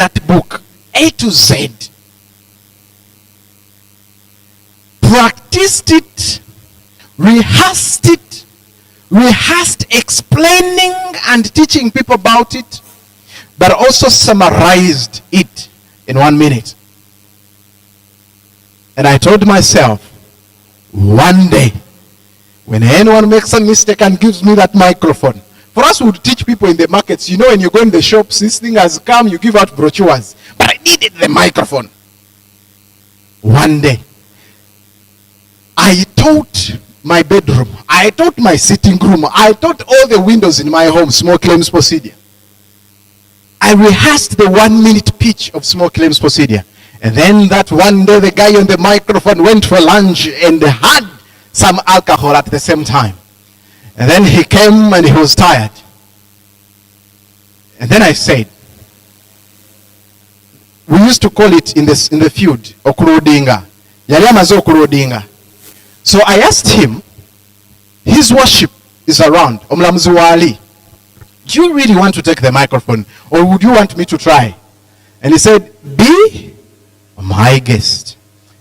that book, A to Z. Practiced it, rehearsed explaining and teaching people about it, but also summarized it in 1 minute. And I told myself, one day, when anyone makes a mistake and gives me that microphone, for us, we would teach people in the markets, you know, when you go in the shops, this thing has come, you give out brochures. But I needed the microphone. One day, I taught my bedroom, I taught my sitting room, I taught all the windows in my home small claims procedure. I rehearsed the 1 minute pitch of small claims procedure. And then that one day, the guy on the microphone went for lunch and had some alcohol at the same time. And then he came and he was tired. And then I said, we used to call it in the field, okulodinga. Yali amaze okulodinga. So I asked him, his worship is around, Omulamuzi Wali. Do you really want to take the microphone, or would you want me to try? And he said, be my guest.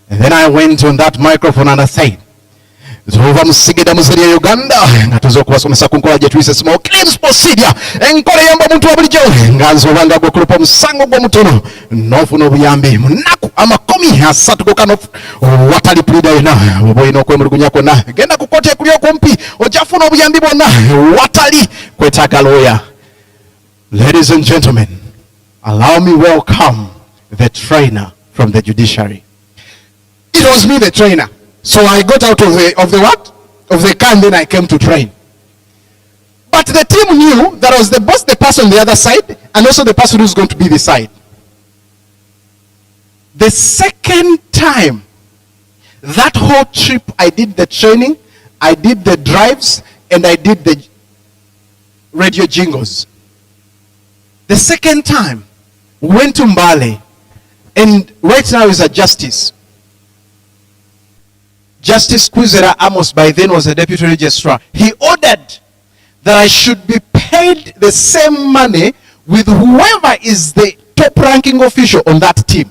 And then I went on that microphone and I said, Zova musigida muzeri ya Uganda nga tuzo kubasomesa ku nkola gye tuyise small claims procedure enkola yamba omuntu wabulijjo nga nzoba nga gokulupa omusango gw'omutono n'ofuna obuyambi mu nnaku 30 gokano watali pulida yonna oba olina okwemulugunya kwonna genda ku kkooti ekuli okumpi ojjafuna obuyambi bwonna watali kwetaaga lawyer. Ladies and gentlemen, allow me welcome the trainer from the judiciary. It was me, the trainer. So I got out of the car, and then I came to train. But the team knew that I was the boss, the person on the other side, and also the person who's going to be this side. The second time, that whole trip, I did the training, I did the drives, and I did the radio jingles. The second time, we went to Mbale, and right now is a justice. Justice Kwizera Amos by then was a deputy registrar. He ordered that I should be paid the same money with whoever is the top ranking official on that team.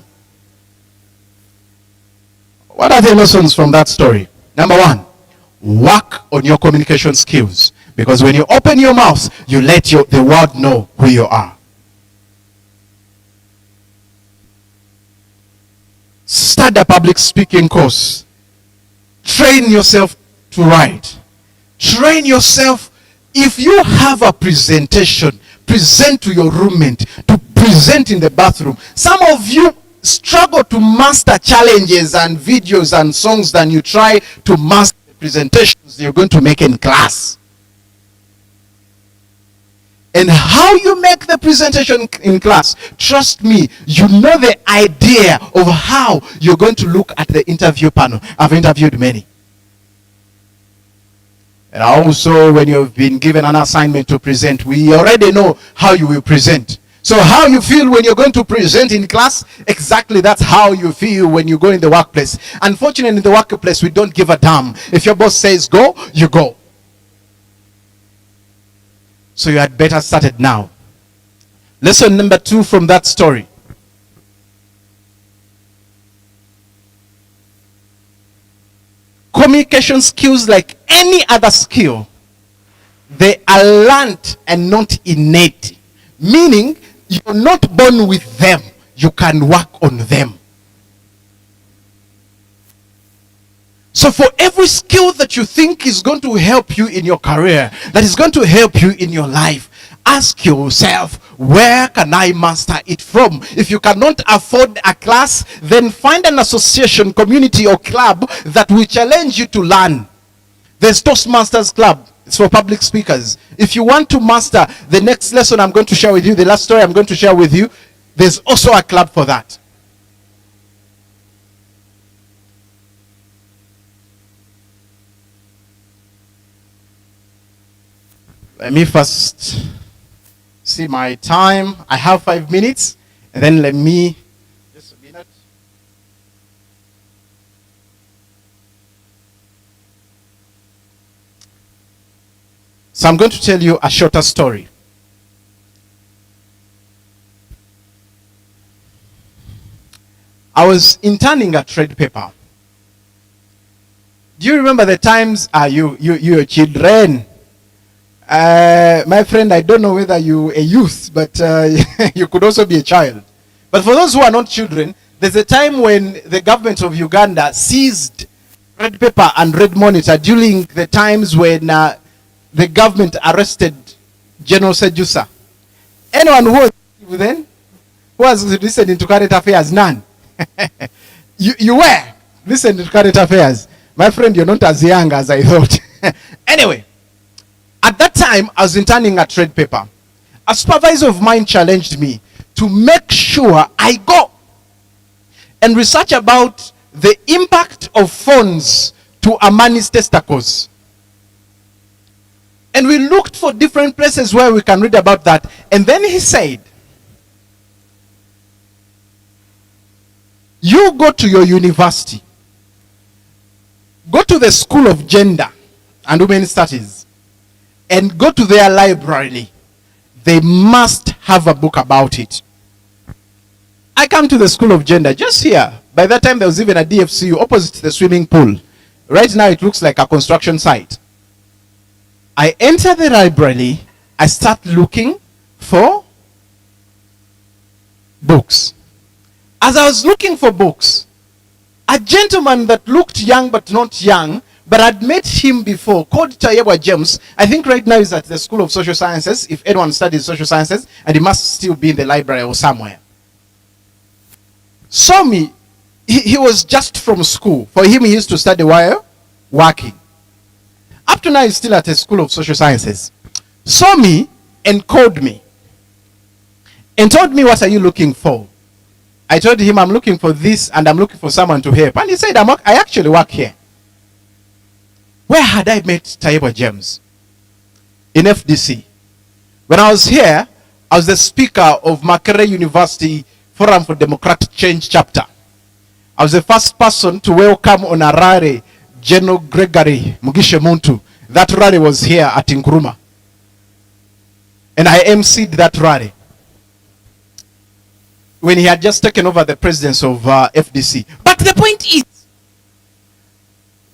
What are the lessons from that story? Number one, work on your communication skills. Because when you open your mouth, you let the world know who you are. Start a public speaking course. Train yourself to write. Train yourself. If you have a presentation, present to your roommate, to present in the bathroom. Some of you struggle to master challenges and videos and songs than you try to master the presentations you're going to make in class. And how you make the presentation in class, trust me, you know the idea of how you're going to look at the interview panel. I've interviewed many. And also, when you've been given an assignment to present, we already know how you will present. So how you feel when you're going to present in class, exactly that's how you feel when you go in the workplace. Unfortunately, in the workplace, we don't give a damn. If your boss says go, you go. So you had better start it now. Lesson number 2 from that story. Communication skills, like any other skill, they are learned and not innate. Meaning, you're not born with them. You can work on them. So for every skill that you think is going to help you in your career, that is going to help you in your life, ask yourself, where can I master it from? If you cannot afford a class, then find an association, community, or club that will challenge you to learn. There's Toastmasters Club. It's for public speakers. If you want to master the next lesson I'm going to share with you, the last story I'm going to share with you, there's also a club for that. Let me first see my time. I have 5 minutes, and then let me just a minute. So I'm going to tell you a shorter story. I was interning a trade paper. Do you remember the times, you children? My friend, I don't know whether you a youth, but you could also be a child. But for those who are not children, there's a time when the government of Uganda seized red paper and red monitor during the times when the government arrested General Sejusa. Anyone who was then, who was listening to current affairs? None. you were listening to current affairs. My friend, you're not as young as I thought. Anyway, at that time, I was interning a trade paper. A supervisor of mine challenged me to make sure I go and research about the impact of phones to Amani's testicles. And we looked for different places where we can read about that. And then he said, you go to your university, go to the School of Gender and Women's Studies, and go to their library. They must have a book about it. I come to the School of Gender, just here. By that time, there was even a DFCU opposite the swimming pool. Right now, it looks like a construction site. I enter the library. I start looking for books. As I was looking for books, a gentleman that looked young but not young, but I'd met him before, called Tayebwa James. I think right now he's at the School of Social Sciences, if anyone studies social sciences, and he must still be in the library or somewhere. Saw me. He was just from school. For him, he used to study while working. Up to now, he's still at the School of Social Sciences. Saw me and called me and told me, what are you looking for? I told him, I'm looking for this and I'm looking for someone to help. And he said, I actually work here. Where had I met Tayebwa James? In FDC. When I was here, I was the speaker of Makerere University Forum for Democratic Change chapter. I was the first person to welcome Honorary General Gregory Mugisha Muntu. That rally was here at Nkrumah. And I emceed that rally when he had just taken over the presidency of FDC. But the point is,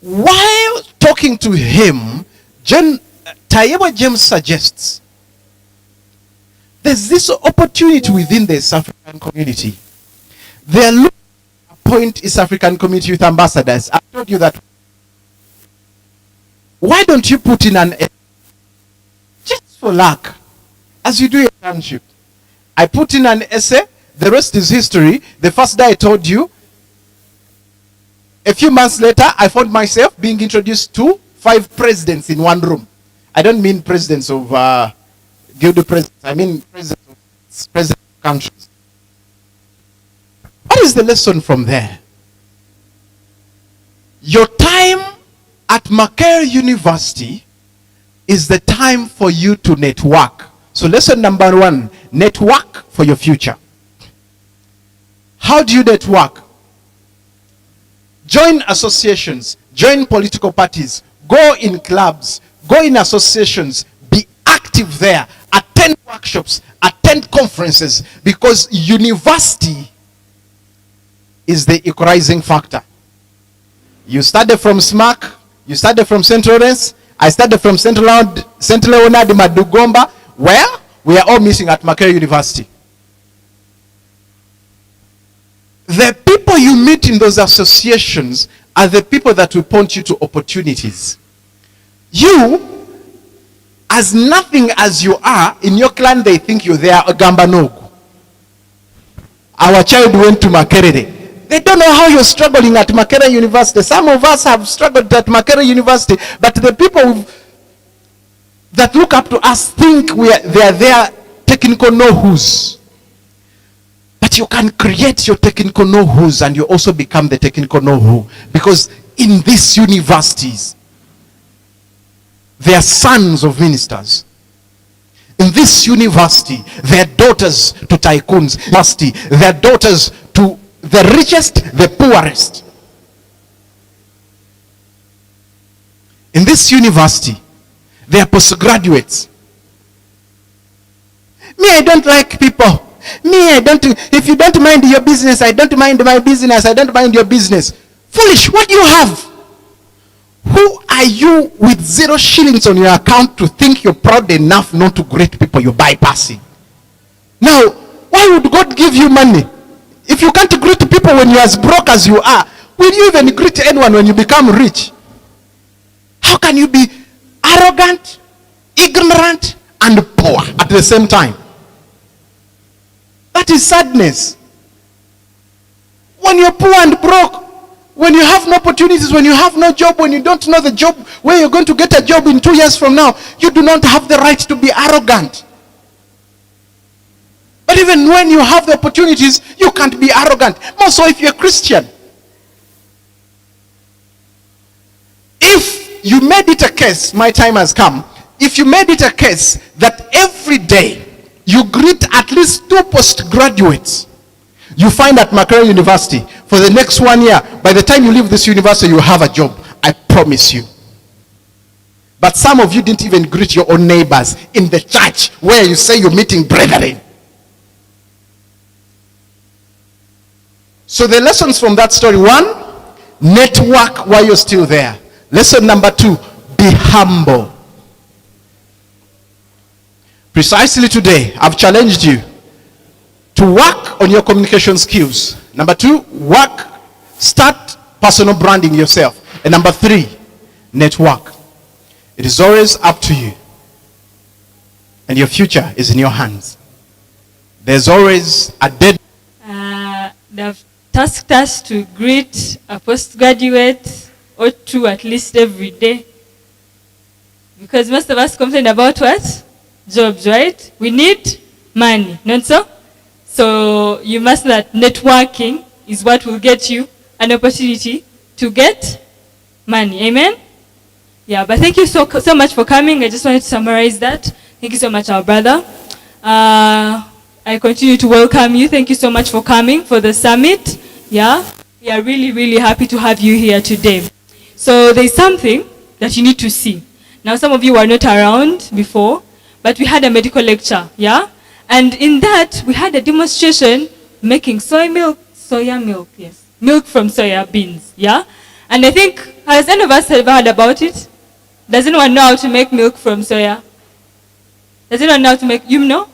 while talking to him, Tayebwa James suggests there's this opportunity within the East African community. They are looking to appoint East African community youth ambassadors. I told you that. Why don't you put in an, just for luck, as you do your internship? I put in an essay. The rest is history. The first day I told you, a few months later, I found myself being introduced to 5 presidents in one room. I don't mean presidents of guild presidents. I mean presidents of countries. What is the lesson from there? Your time at Makerere University is the time for you to network. So lesson number 1, network for your future. How do you network? Join associations, join political parties, go in clubs, go in associations, be active there, attend workshops, attend conferences, because university is the equalizing factor. You started from SMAC, you started from St. Lawrence, I started from St. Leonard Madugomba. Where? We are all meeting at Makerere University. The people you meet in those associations are the people that will point you to opportunities. You, as nothing as you are, in your clan they think you're there, Gambanogu. Our child went to Makerere. They don't know how you're struggling at Makerere University. Some of us have struggled at Makerere University, but the people that look up to us think they are their technical know-who's. But you can create your technical know-who's and you also become the technical know-who. Because in these universities, they are sons of ministers. In this university, they are daughters to tycoons. University, they are daughters to the richest, the poorest. In this university, they are postgraduates. Me, I don't like people. Me, I don't, if you don't mind your business, I don't mind my business, I don't mind your business. Foolish, what do you have? Who are you with 0 shillings on your account to think you're proud enough not to greet people you're bypassing? Now, why would God give you money? If you can't greet people when you're as broke as you are, will you even greet anyone when you become rich? How can you be arrogant, ignorant, and poor at the same time? That is sadness. When you're poor and broke, when you have no opportunities, when you have no job, when you don't know the job where you're going to get a job in 2 years from now, you do not have the right to be arrogant. But even when you have the opportunities, you can't be arrogant. More so if you're a Christian. If you made it a case, my time has come, if you made it a case that every day you greet at least 2 postgraduates, you find at Makerere University, for the next 1 year, by the time you leave this university, you have a job. I promise you. But some of you didn't even greet your own neighbors in the church where you say you're meeting brethren. So the lessons from that story: 1, network while you're still there. Lesson number 2, be humble. Precisely today, I've challenged you to work on your communication skills. Number 2, start personal branding yourself. And number 3, network. It is always up to you. And your future is in your hands. There's always a dead. They've tasked us to greet a postgraduate or 2 at least every day. Because most of us complain about what? Jobs, right? We need money, not so? So you must know that networking is what will get you an opportunity to get money. Amen? Yeah, but thank you so much for coming. I just wanted to summarize that. Thank you so much, our brother. I continue to welcome you. Thank you so much for coming for the summit. Yeah, we are really, really happy to have you here today. So there's something that you need to see. Now, some of you were not around before, but we had a medical lecture, yeah? And in that, we had a demonstration making soya milk, yes. Milk from soya beans, yeah? And I think, has any of us ever heard about it? Does anyone know how to make milk from soya? Does anyone know how to make, you know?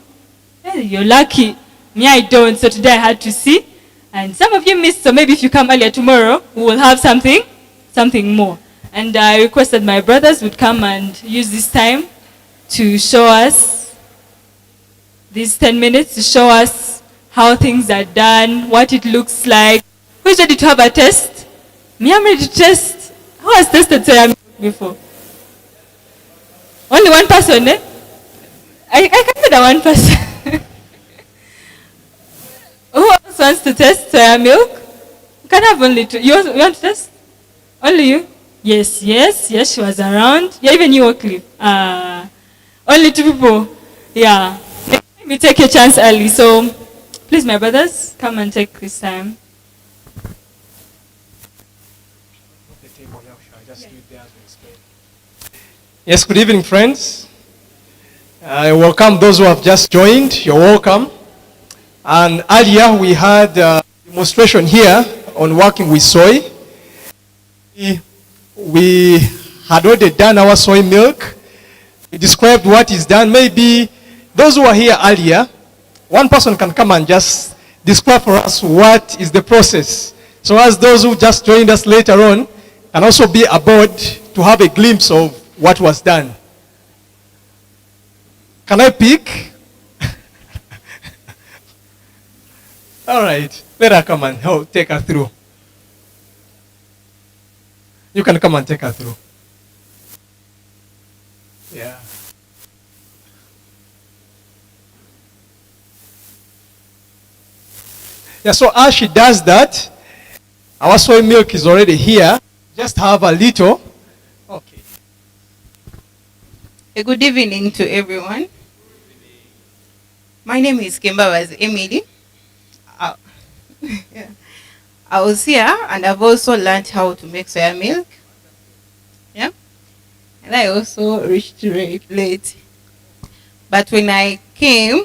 Hey, you're lucky. Me, I don't, so today I had to see. And some of you missed, so maybe if you come earlier tomorrow, we will have something more. And I requested my brothers would come and use this time to show us, these 10 minutes, to show us how things are done, what it looks like. Who's ready to have a test? Me, I'm ready to test. Who has tested soya milk before? Only one person, eh? I can that one person. Who else wants to test soya milk? You can have only 2. You want to test? Only you? Yes, she was around. Yeah, even you, Cliff. Only 2 people. Yeah. Let me take your chance early. So, please, my brothers, come and take this time. Yes, good evening, friends. I welcome those who have just joined. You're welcome. And earlier we had a demonstration here on working with soy. We had already done our soy milk. We described what is done. Maybe those who are here earlier, one person can come and just describe for us what is the process. So as those who just joined us later on can also be aboard to have a glimpse of what was done. Can I pick? All right, let her come and take her through. You can come and take her through. Yeah. Yeah, so as she does that, our soy milk is already here. Just have a little. Okay. A good evening to everyone. My name is Kimbabazi Emily. Yeah. I was here and I've also learned how to make soya milk. Yeah. And I also reached late. But when I came,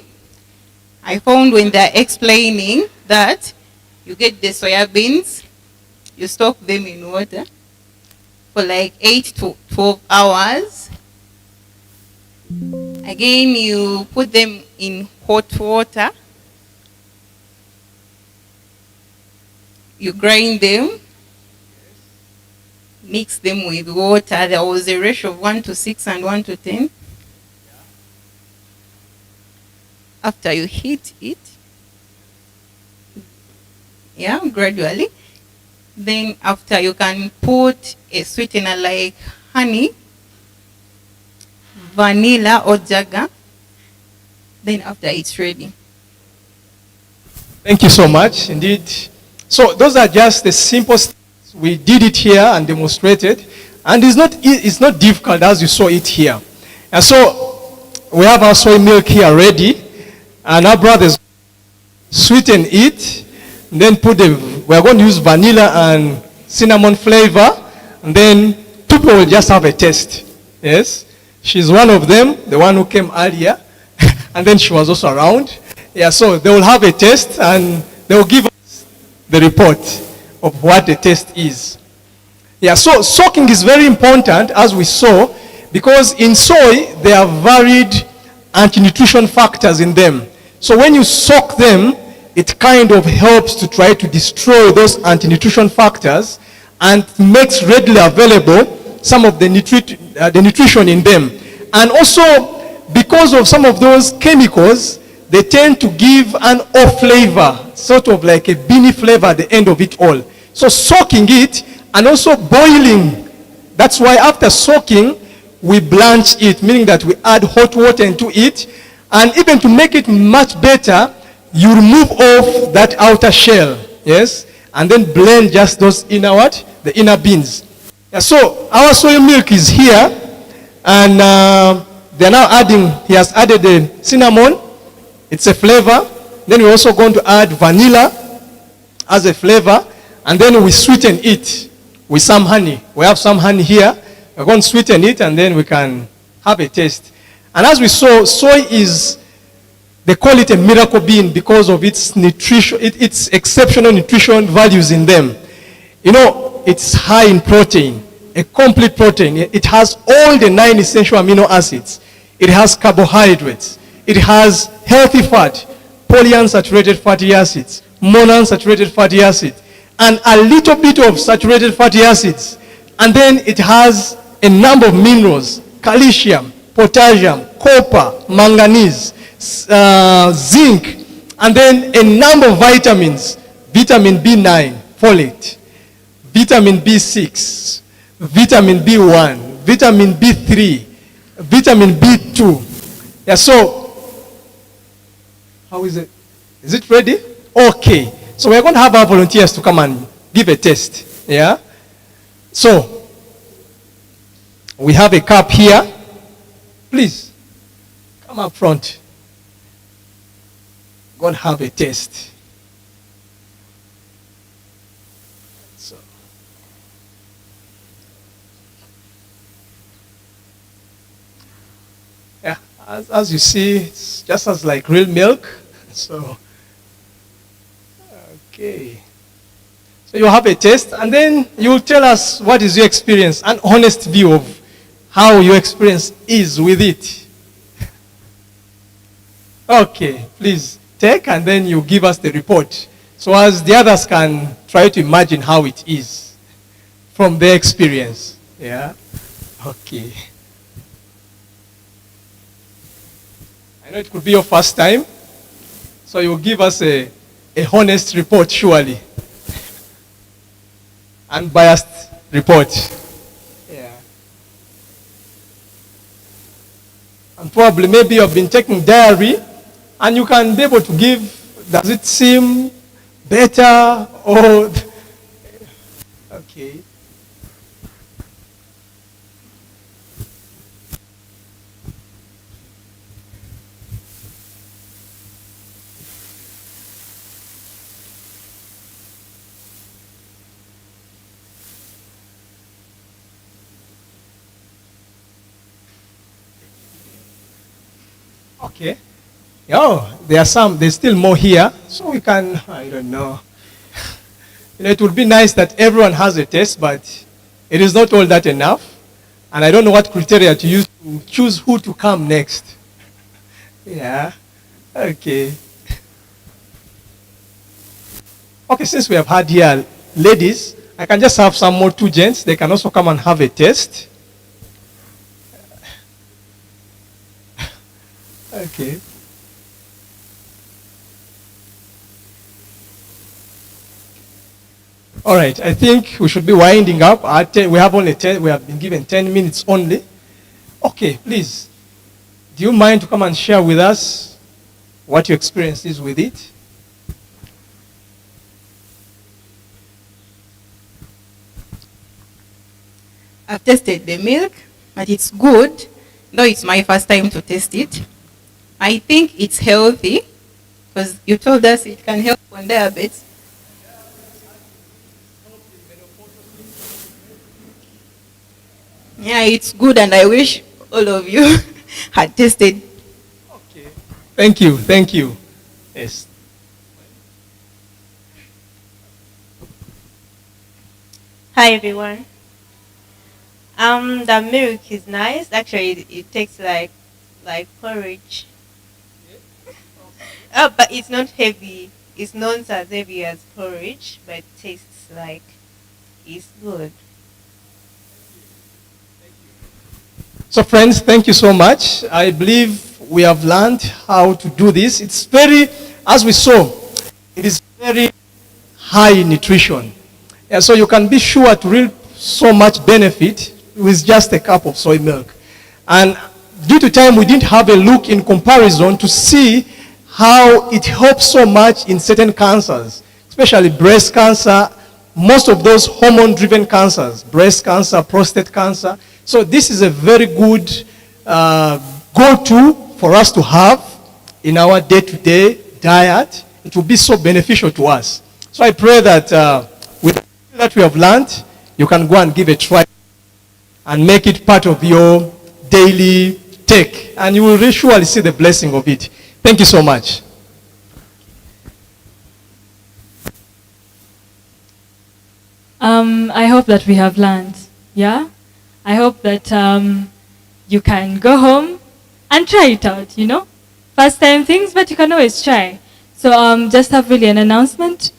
I found when they're explaining that you get the soya beans, you soak them in water for like 8 to 12 hours. Again, you put them in hot water. You grind them, mix them with water. There was a ratio of 1 to 6 and 1 to 10. After you heat it, gradually. Then after you can put a sweetener like honey, vanilla or jaga. Then after it's ready. Thank you so much, indeed. So those are just the simple steps. We did it here and demonstrated. And it's not difficult as you saw it here. And so we have our soy milk here ready. And our brothers sweeten it. And then we're going to use vanilla and cinnamon flavor. And then people will just have a taste. Yes. She's one of them, the one who came earlier. And then she was also around. Yeah, so they will have a taste and they will give us the report of what the taste is. Yeah, so soaking is very important, as we saw, because in soy, there are varied anti-nutrition factors in them. So when you soak them, it kind of helps to try to destroy those anti-nutrition factors and makes readily available some of the nutrition in them. And also, because of some of those chemicals, they tend to give an off flavor, sort of like a beany flavor at the end of it all. So soaking it and also boiling. That's why after soaking, we blanch it, meaning that we add hot water into it. And even to make it much better, you remove off that outer shell, yes? And then blend just those inner the inner beans. Yeah, so our soy milk is here, and they're now adding, he has added the cinnamon. It's a flavor. Then we're also going to add vanilla as a flavor. And then we sweeten it with some honey. We have some honey here. We're going to sweeten it and then we can have a taste. And as we saw, soy is, they call it a miracle bean because of its nutrition, its exceptional nutrition values in them. You know, it's high in protein, a complete protein. It has all the 9 essential amino acids. It has carbohydrates. It has healthy fat, polyunsaturated fatty acids, monounsaturated fatty acids, and a little bit of saturated fatty acids. And then it has a number of minerals, calcium, potassium, copper, manganese, zinc, and then a number of vitamins, vitamin B9, folate, vitamin B6, vitamin B1, vitamin B3, vitamin B2. Yeah, so, how is it? Is it ready? Okay. So we're going to have our volunteers to come and give a test. Yeah? So, we have a cup here. Please, come up front. Go and have a test. So. Yeah, as you see, it's just as like real milk. So, okay. So you have a taste, and then you'll tell us what is your experience, an honest view of how your experience is with it. Okay, please take, and then you give us the report. So as the others can try to imagine how it is from their experience. Yeah? Okay. I know it could be your first time, so you'll give us a honest report, surely. Unbiased report. Yeah. And probably maybe you've been taking diary, and you can be able to give, does it seem better or, okay. Okay. Oh, there's still more here, so we can, I don't know. It would be nice that everyone has a taste, but it is not all that enough. And I don't know what criteria to use to choose who to come next. Yeah, okay. Okay, since we have had here ladies, I can just have some more two gents. They can also come and have a taste. Okay. All right, I think we should be winding up. We have only 10, we have been given 10 minutes only. Okay, please. Do you mind to come and share with us what your experience is with it? I've tasted the milk, but it's good, though it's my first time to taste it. I think it's healthy, because you told us it can help on diabetes. Yeah, it's good, and I wish all of you had tasted. Okay. Thank you, thank you. Yes. Hi everyone. The milk is nice. Actually, it tastes like porridge. Oh, but it's not heavy. It's not as heavy as porridge, but it tastes like it's good. So friends, thank you so much. I believe we have learned how to do this. It's very, as we saw, it is very high in nutrition. And so you can be sure to reap so much benefit with just a cup of soy milk. And due to time, we didn't have a look in comparison to see how it helps so much in certain cancers, especially breast cancer, most of those hormone-driven cancers, breast cancer, prostate cancer. So this is a very good go-to for us to have in our day-to-day diet. It will be so beneficial to us. So I pray that with that we have learned, you can go and give a try and make it part of your daily take. And you will surely see the blessing of it. Thank you so much. I hope that we have learned. Yeah? I hope that you can go home and try it out, you know? First time things, but you can always try. So just have really an announcement.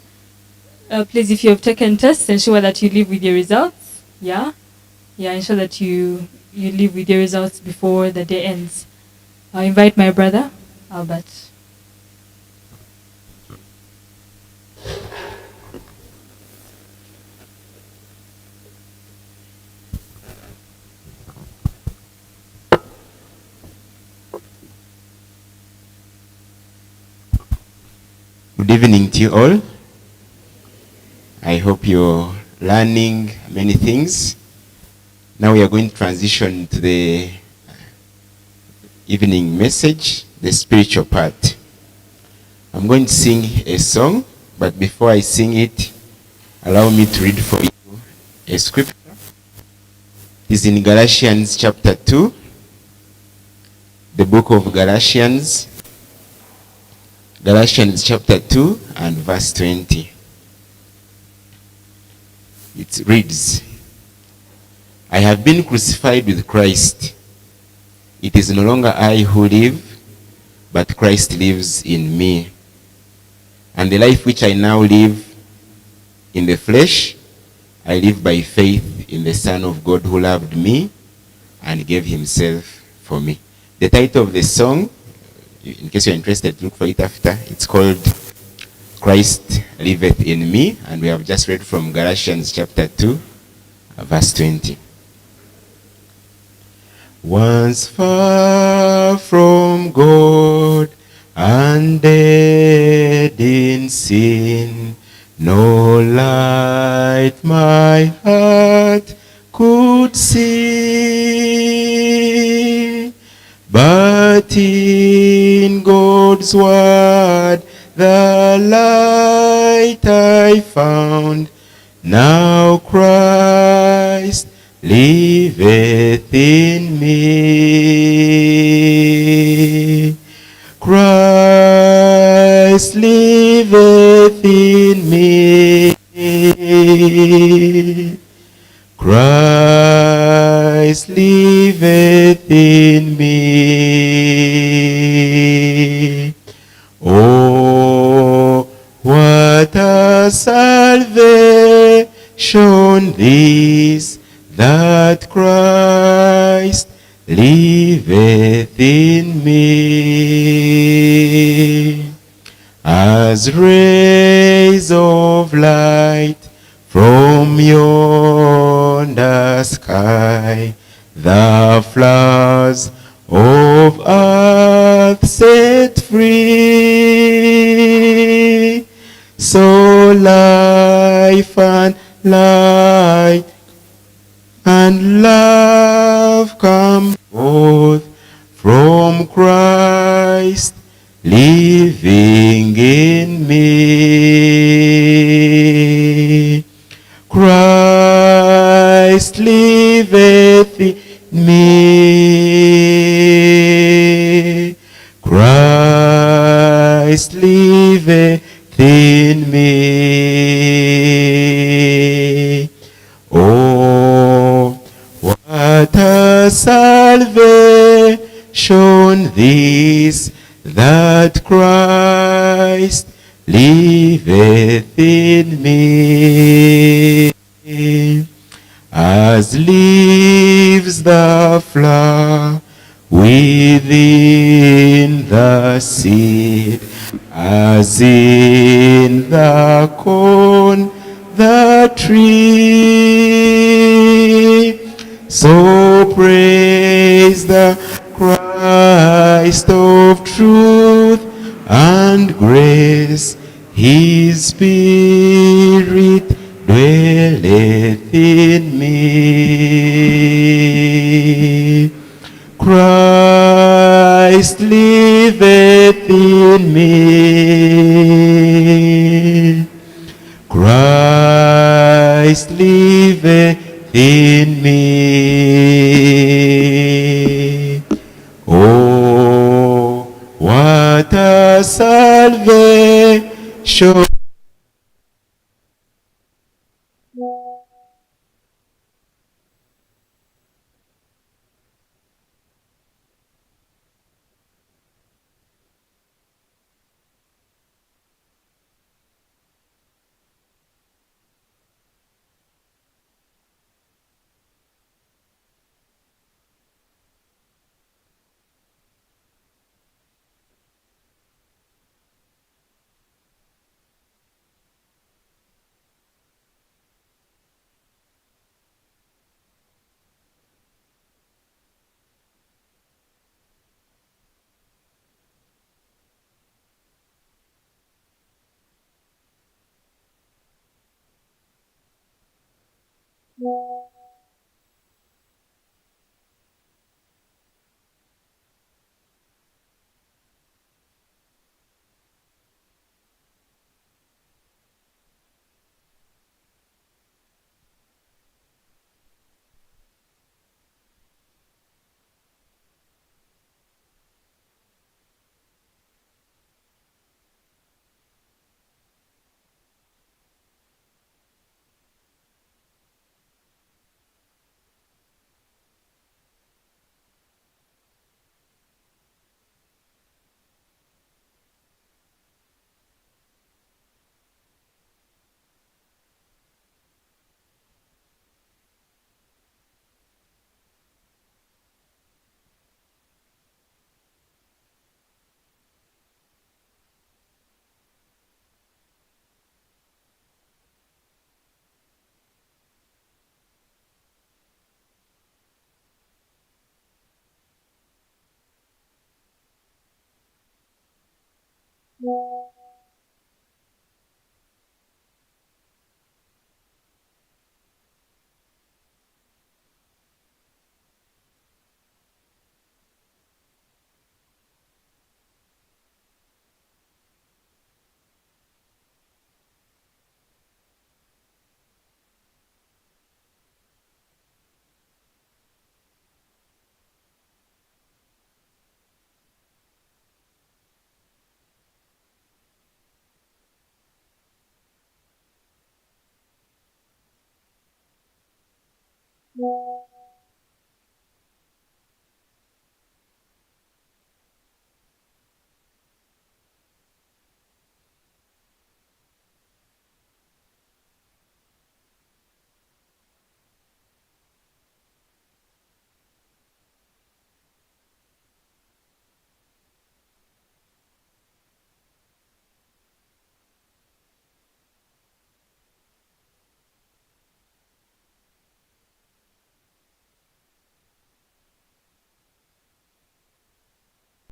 Please, if you have taken tests, ensure that you leave with your results. Yeah? Yeah, ensure that you leave with your results before the day ends. I'll invite my brother, Albert. Good evening to you all. I hope you're learning many things. Now we are going to transition to the evening message, the spiritual part. I'm going to sing a song, but before I sing it, allow me to read for you a scripture. It is in Galatians chapter 2, the book of Galatians chapter 2 and verse 20. It reads, I have been crucified with Christ. It is no longer I who live, but Christ lives in me. And the life which I now live in the flesh, I live by faith in the Son of God who loved me and gave himself for me. The title of the song, in case you're interested, look for it after. It's called Christ Liveth in Me, and we have just read from Galatians chapter 2, verse 20. Once far from God and dead in sin, no light my heart could see, but in God's word the light I found. Now Christ liveth in me. Christ Christ liveth in me. Christ liveth in me. Oh, what a salvation this, that Christ liveth in me. As rays of light from yonder sky, the flowers of earth set free, so life and light and love come forth from Christ living in me. Christ liveth in me. Christ liveth in me. Oh, what a salvation this, that Christ liveth in me. As leaves the flower within the seed, as in the corn the tree, so praise the Christ of truth and grace, his spirit dwelleth in me. Christ liveth in me. Christ liveth in me. Oh, what a salvation. Yeah.